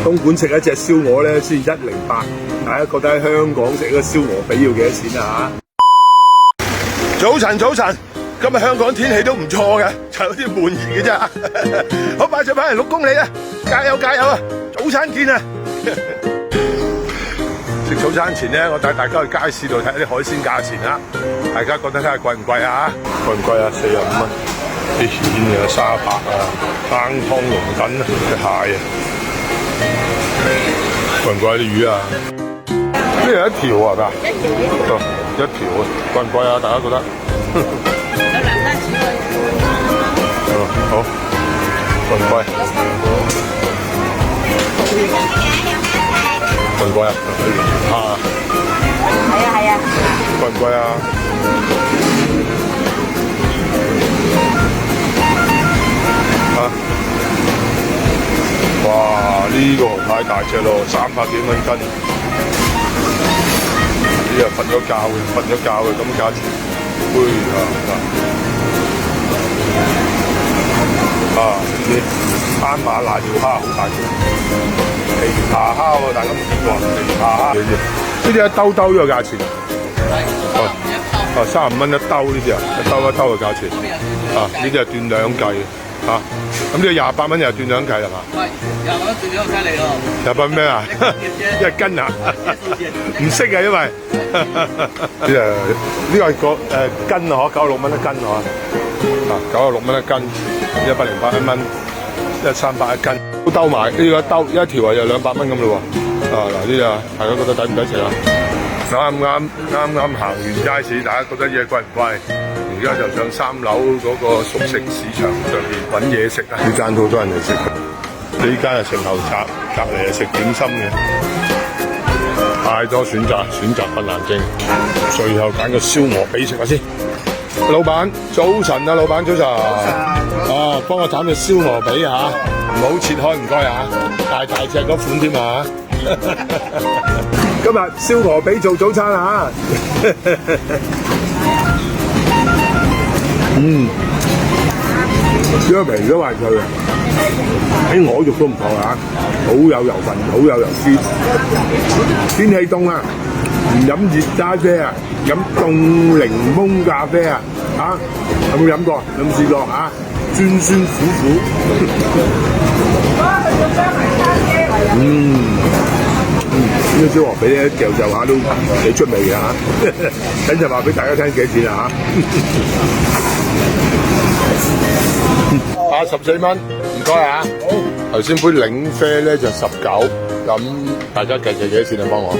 東莞食一隻燒鵝咧先108，大家覺得喺香港食一個燒鵝髀要幾多錢啊？早晨，早晨，今日香港天氣都唔錯嘅，就有啲悶熱嘅啫。好，快咗6公里啊！加油加油啊！早餐見啊！食早餐前咧，我帶大家去街市度睇啲海鮮價錢啦。大家覺得睇下貴唔貴啊？貴唔貴啊？45蚊。啲蜆啊、沙白啊、生湯龍躉啊、啲蟹啊，貴唔貴啲魚啊？呢係一條啊，係咪啊？一條啊，貴唔貴啊？大家覺得？好，貴唔貴？貴唔貴啊？蝦啊？係啊。貴唔貴啊？哇！呢個太大隻咯，300幾蚊斤。呢個瞓咗覺嘅咁價錢。呢斑馬瀨尿蝦好大隻，皮扒蝦喎，大家冇見過皮扒蝦？呢啲一兜兜呢個價錢。35蚊一兜呢啲啊，一兜嘅價錢。呢啲係斷兩計嘅。咁呢個28蚊又係斷兩計係嘛？係，28蚊斷兩計嚟咯。28蚊咩啊？一斤啊？唔識啊，因為呢個係個斤啊，嗬，96蚊一斤嗬。96蚊一斤，108蚊，138一斤。都兜埋呢個一條啊，又200蚊咁咯喎。嗱呢啊，大家覺得抵唔抵食啊？啱啱行完街市，大家覺得嘢貴唔貴？而家就上3樓嗰個熟食市場上面揾嘢食啊！呢間好多人嚟食，呢間係食牛雜，隔離係食點心嘅，太多選擇困難症。最後揀個燒鵝髀食下先。老闆早晨啊，老闆早晨。幫我斬隻燒鵝髀嚇，唔好切開唔該啊，大隻嗰款添啊！今日燒鵝髀做早餐啊！呢個皮都還脆嘅，喺鵝肉都唔錯啊，好有油份，好有油脂。天氣凍啊，唔飲熱揸啡啊，飲凍檸檬咖啡啊，有冇飲過？有冇試過啊？酸酸苦苦。呢個燒鵝髀咧嚼下都幾出味嘅嚇，等陣話俾大家聽幾錢啊嚇！14蚊，唔該啊！好，頭先杯檸啡咧就19，咁大家計幾多錢啊？幫我。